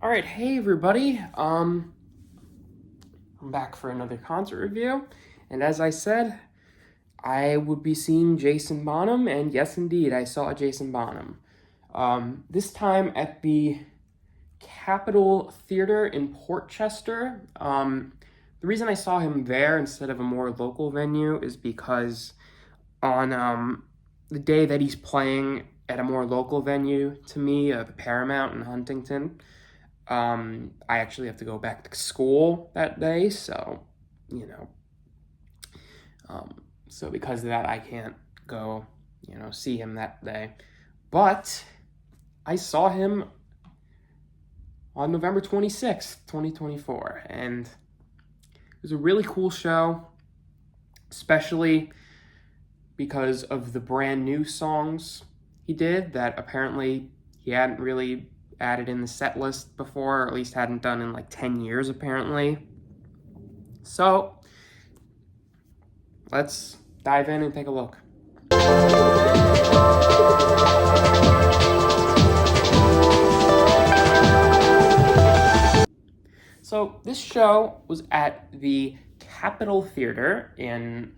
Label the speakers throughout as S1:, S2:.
S1: All right, hey everybody. I'm back for another concert review, and as I said, I would be seeing Jason Bonham, and yes, indeed, I saw Jason Bonham. This time at the Capitol Theater in Portchester. The reason I saw him there instead of a more local venue is because on the day that he's playing at a more local venue to me, the Paramount in Huntington. I actually have to go back to school that day, so, you know, so because of that, I can't go, see him that day. But I saw him on November 26th, 2024, and it was a really cool show, especially because of the brand new songs he did that apparently he hadn't really added in the set list before, or at least hadn't done in like 10 years apparently. So let's dive in and take a look. So this show was at the Capitol Theater in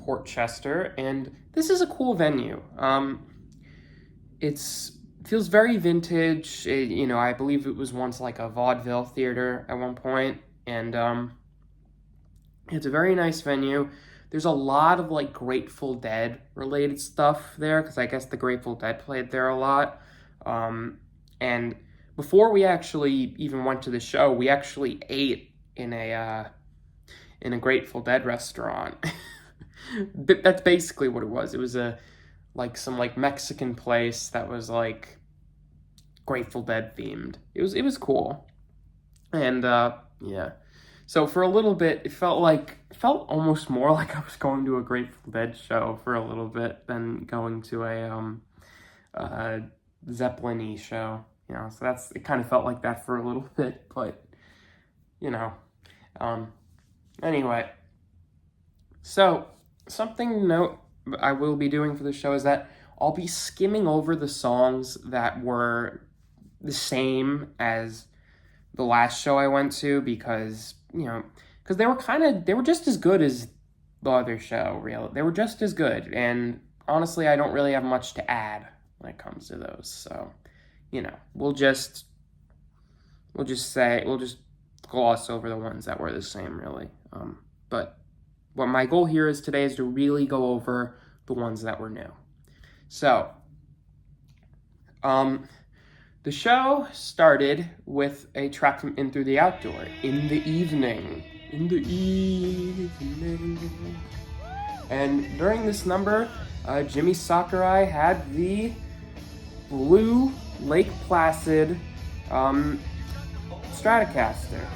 S1: Portchester, and this is a cool venue. It's feels very vintage. I believe it was once like a vaudeville theater at one point, and it's a very nice venue. There's a lot of like Grateful Dead related stuff there, because I guess the Grateful Dead played there a lot. And before we actually even went to the show, we actually ate in a Grateful Dead restaurant. That's basically what it was. It was some Mexican place that was like Grateful Dead themed. It was cool. And yeah. So for a little bit, it felt almost more like I was going to a Grateful Dead show for a little bit than going to a Zeppelin-y show. So it kind of felt like that for a little bit, but anyway. So something to note I will be doing for the show is that I'll be skimming over the songs that were the same as the last show I went to, because they were just as good as the other show, really. They were just as good, and honestly, I don't really have much to add when it comes to those, so, we'll just gloss over the ones that were the same, really. But what my goal here is today is to really go over the ones that were new. So, the show started with a track from In Through the Outdoor, In the Evening. And during this number, Jimmy Sakurai had the blue Lake Placid Stratocaster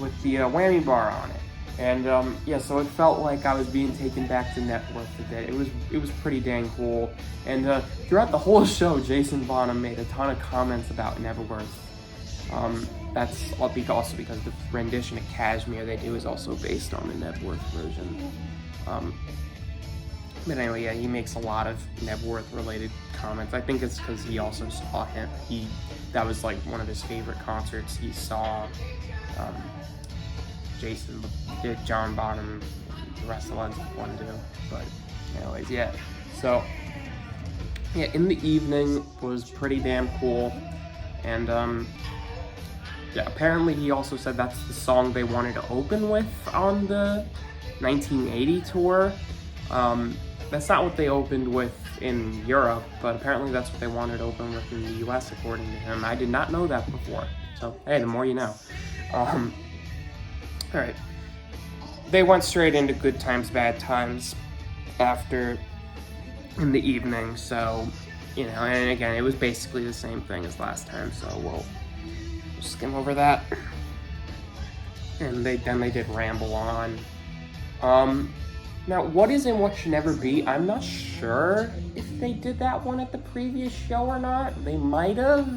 S1: with the whammy bar on it. And so it felt like I was being taken back to Networth a bit. It was pretty dang cool. And throughout the whole show, Jason Bonham made a ton of comments about Networth. That's also because the rendition of Kashmir they do is also based on the Networth version. But anyway, yeah, he makes a lot of Networth related comments. I think it's because he also saw him. That was like one of his favorite concerts. He saw Jason did John Bonham, the rest of the ones one do. But anyways, yeah. So yeah, In the Evening was pretty damn cool. And yeah, apparently he also said that's the song they wanted to open with on the 1980 tour. That's not what they opened with in Europe, but apparently that's what they wanted to open with in the US, according to him. I did not know that before. So hey, the more you know. Alright, they went straight into Good Times, Bad Times after In the Evening, so, and again, it was basically the same thing as last time, so we'll skim over that. And then they did Ramble On. Now, What Is and What Should Never Be, I'm not sure if they did that one at the previous show or not. They might have.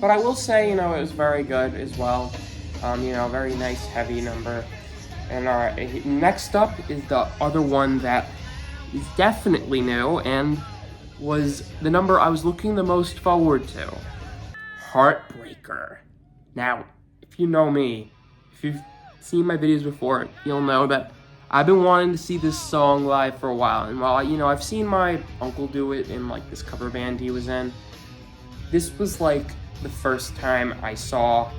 S1: But I will say, it was very good as well. Very nice, heavy number. And next up is the other one that is definitely new and was the number I was looking the most forward to. Heartbreaker. Now, if you know me, if you've seen my videos before, you'll know that I've been wanting to see this song live for a while. And while, I've seen my uncle do it in, like, this cover band he was in, this was, like, the first time I saw,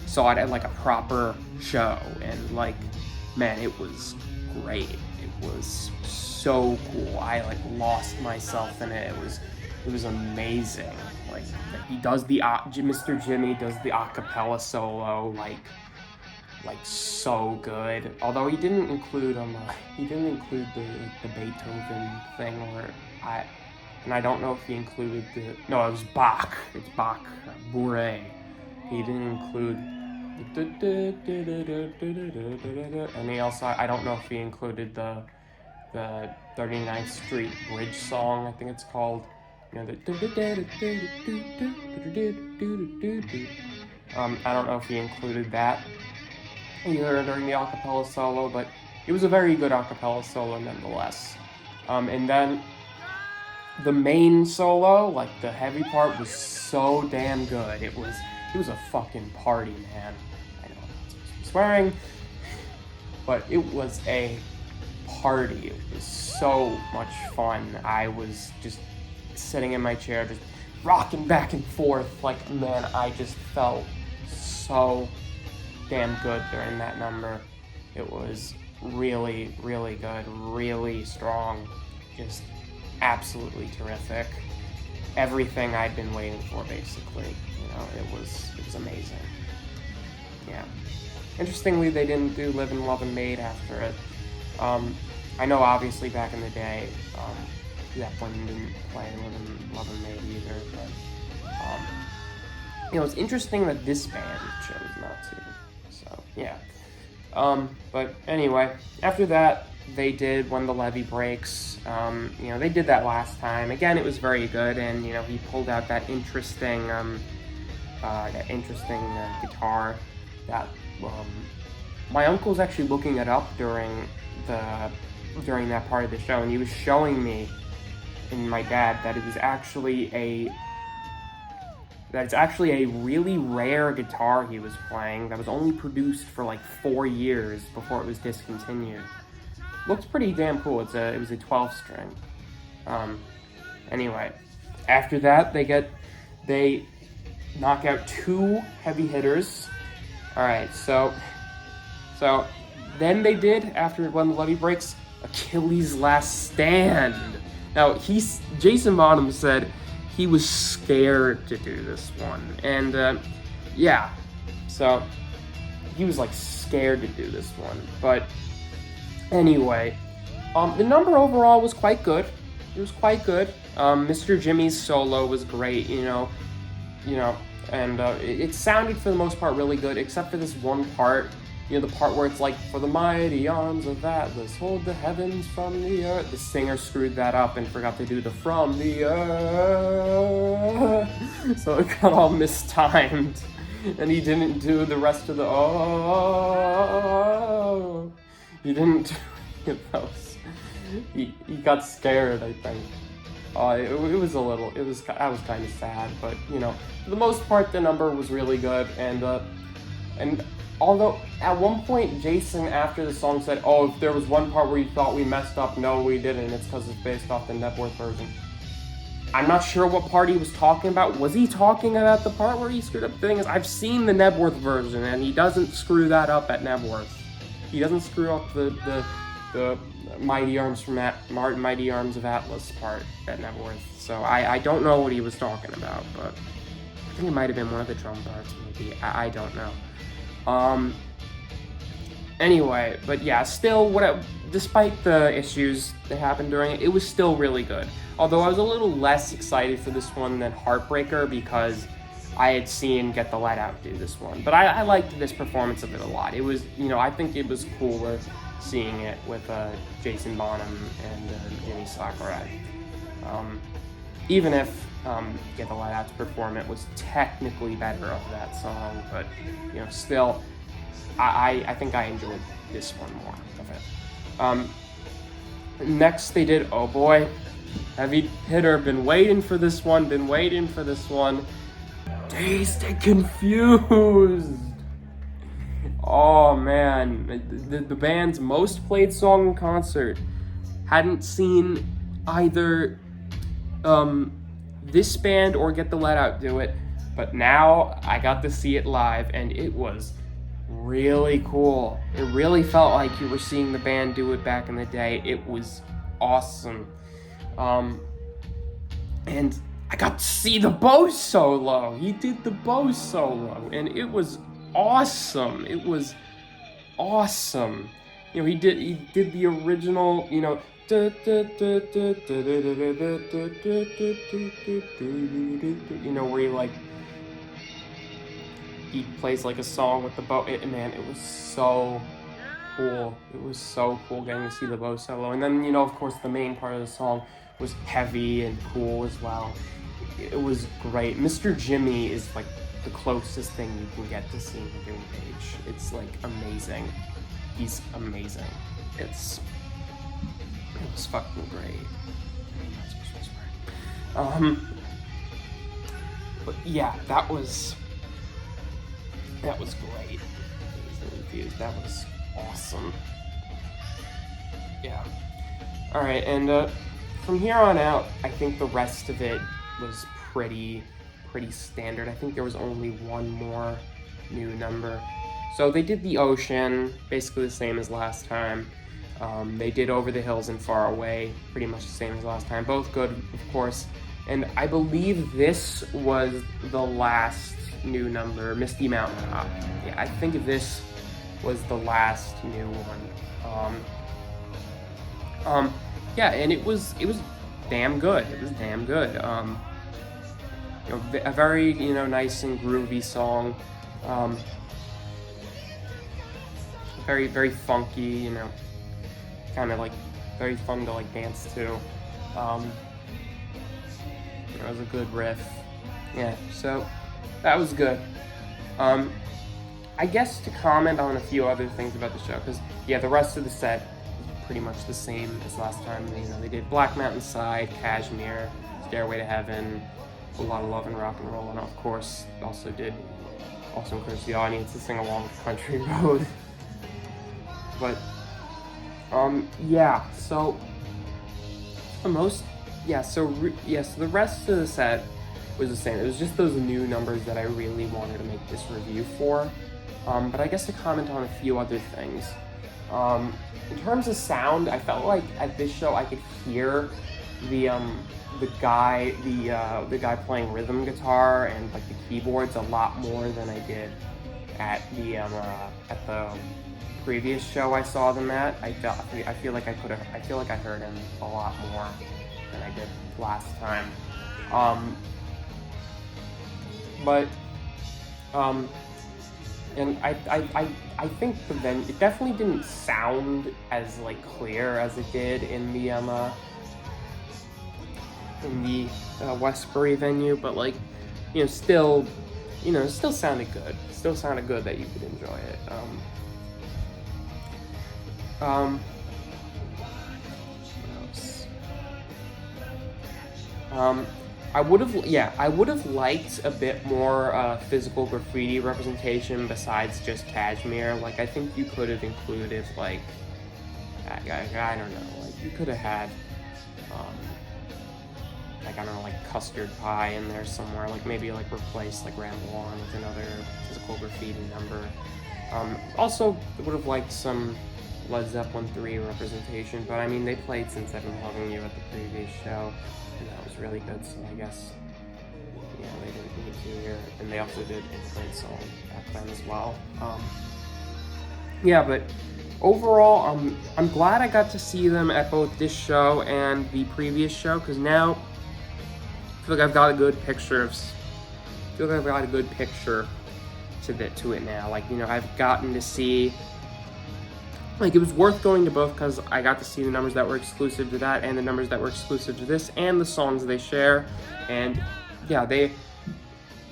S1: saw it at, like, a proper show. And, like, man, it was great. It was so cool. I, like, lost myself in it. It was amazing. Like, he does Mr. Jimmy does the acapella solo, like so good. Although he didn't include the Beethoven thing, and I don't know if he included no, it was Bach. It's Bach, Bourrée. He didn't include and he also, I don't know if he included the 39th Street Bridge song, I think it's called. I don't know if he included that either during the acapella solo, but it was a very good acapella solo nonetheless. And then the main solo, like the heavy part, was so damn good. It was a fucking party, man. I know I'm not supposed to be swearing, but it was a party. It was so much fun. I was just sitting in my chair, just rocking back and forth. Like, man, I just felt so damn good during that number. It was really, really good, really strong, just absolutely terrific. Everything I'd been waiting for, basically. It was amazing. Yeah. Interestingly, they didn't do Live and Love and Made after it. I know, obviously, back in the day, Zeppelin didn't play Live and Love and Made either, but it's interesting that this band chose not to. So yeah. But anyway, after that, they did When the Levee Breaks. They did that last time. Again, it was very good, and he pulled out that interesting guitar that my uncle was actually looking it up during that part of the show, and he was showing me and my dad that it's actually a really rare guitar he was playing that was only produced for like 4 years before it was discontinued. Looks pretty damn cool. It was a 12-string. Anyway, after that they knock out 2 heavy hitters. All right, so then they did, after When the Levee Breaks, Achilles' Last Stand. Now, Jason Bonham said he was scared to do this one, and so he was like scared to do this one. But anyway, the number overall was quite good. It was quite good. Mr. Jimmy's solo was great, and it sounded for the most part really good, except for this one part. The part where it's like, for the mighty arms of Atlas, hold the heavens from the earth. The singer screwed that up and forgot to do the from the earth. So it got all mistimed. And he didn't do the rest of the oh. He didn't do any of those. He got scared, I think. I was kind of sad, but for the most part, the number was really good, and although at one point Jason, after the song, said, "Oh, if there was one part where you thought we messed up, no, we didn't. It's because it's based off the Nebworth version." I'm not sure what part he was talking about. Was he talking about the part where he screwed up? The thing is, I've seen the Nebworth version, and he doesn't screw that up at Nebworth. He doesn't screw up the Mighty Arms of Atlas part at Nebworth. So I don't know what he was talking about, but I think it might have been one of the drum parts, maybe. I don't know. Anyway, but yeah, still, despite the issues that happened during it, it was still really good. Although I was a little less excited for this one than Heartbreaker, because I had seen Get the Let Out do this one. But I liked this performance of it a lot. It was, I think it was cooler seeing it with Jason Bonham and Jimmy Sakurai. Even if Get the Let Out's performance was technically better of that song, but still, I think I enjoyed this one more of it. Next, they did Oh Boy. Heavy hitter, been waiting for this one, Dazed and Confused. Oh man, the band's most played song in concert. Hadn't seen either this band or Get the Let Out do it, but now I got to see it live, and it was really cool. It really felt like you were seeing the band do it back in the day. It was awesome. And I got to see the bow solo. He did the bow solo, and it was awesome. It was awesome. You know, he did the original, you know, where he plays like a song with the bow. Man, it was so cool. It was so cool getting to see the bow solo. And then, of course, the main part of the song was heavy and cool as well. It was great. Mr. Jimmy is like the closest thing you can get to seeing Jimmy Page. It's like amazing. He's amazing. It was fucking great. But yeah, that was great. That was awesome. Yeah. All right, and from here on out, I think the rest of it was pretty standard. I think there was only one more new number. So they did The Ocean, basically the same as last time. They did Over the Hills and Far Away, pretty much the same as last time. Both good, of course. And I believe this was the last new number, Misty Mountain Top. Yeah, I think this was the last new one. Yeah, and it was damn good. It was damn good. A very, nice and groovy song. Very, very funky, kind of like very fun to like dance to. It was a good riff. Yeah, so that was good. I guess to comment on a few other things about the show, because yeah, the rest of the set is pretty much the same as last time. They did Black Mountain Side, Kashmir, Stairway to Heaven, A Lot of Love and Rock and Roll, and of course also encouraged the audience to sing along with Country Road. But yeah, so the rest of the set was the same. It was just those new numbers that I really wanted to make this review for. But I guess to comment on a few other things. In terms of sound, I felt like at this show I could hear the guy playing rhythm guitar and like the keyboards a lot more than I did at the previous show I saw them at. I feel like I heard him a lot more than I did last time. And I think it definitely didn't sound as like clear as it did in the Westbury venue, but like still sounded good. Still sounded good that you could enjoy it. What else? I would have liked a bit more physical graffiti representation besides just Kashmir. Like, I think you could have included, like, I don't know, like, you could have had, like, I don't know, like, Custard Pie in there somewhere. Like, maybe, like, replace, like, Ramble On with another physical graffiti number. Also, I would have liked some Led Zeppelin 3 representation, but, I mean, they played Since I've Been Loving You at the previous show. And that was really good, so I guess, they didn't need to here. And they also did Influence Song back then as well. Yeah, but overall, I'm glad I got to see them at both this show and the previous show, because now I feel like I've got a good picture to it now. Like, I've gotten to see. Like, it was worth going to both because I got to see the numbers that were exclusive to that and the numbers that were exclusive to this and the songs they share. And yeah,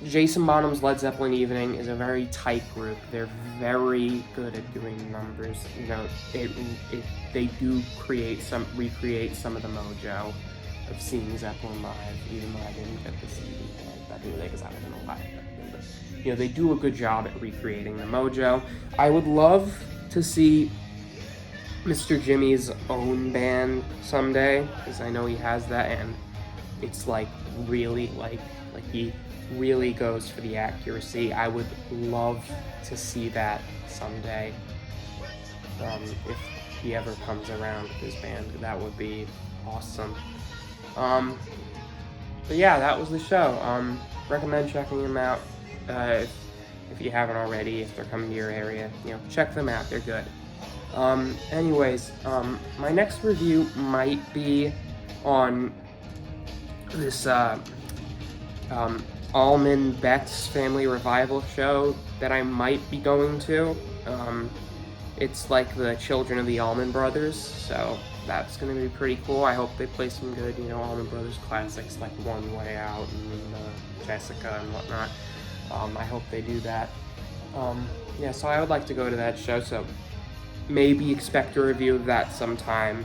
S1: Jason Bonham's Led Zeppelin Evening is a very tight group. They're very good at doing numbers. They do recreate some of the mojo of seeing Zeppelin live, even though I didn't get to see that new because I was in Ohio. But, you know, they do a good job at recreating the mojo. I would love to see Mr. Jimmy's own band someday, because I know he has that, and it's like really like he really goes for the accuracy. I would love to see that someday. If he ever comes around with his band, that would be awesome. But yeah, that was the show. Recommend checking them out if you haven't already. If they're coming to your area, you know, check them out. They're good. Anyways, my next review might be on this Allman Betts Family Revival show that I might be going to. It's like the Children of the Allman Brothers, so that's going to be pretty cool. I hope they play some good, you know, Allman Brothers classics like One Way Out and Jessica and whatnot. I hope they do that. Yeah, so I would like to go to that show, so maybe expect a review of that sometime.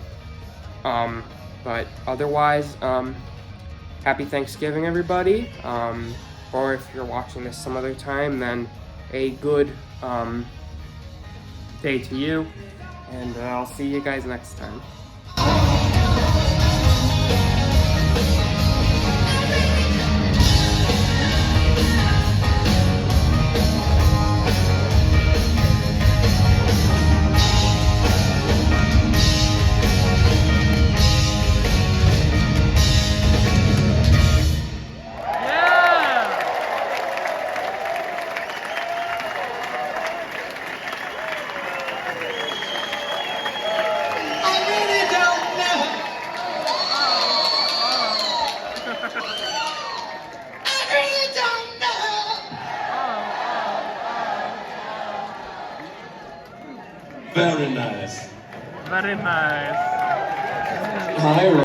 S1: But otherwise, happy Thanksgiving, everybody. Or if you're watching this some other time, then a good day to you, and I'll see you guys next time.
S2: Very nice.
S3: Very nice.
S2: Hi.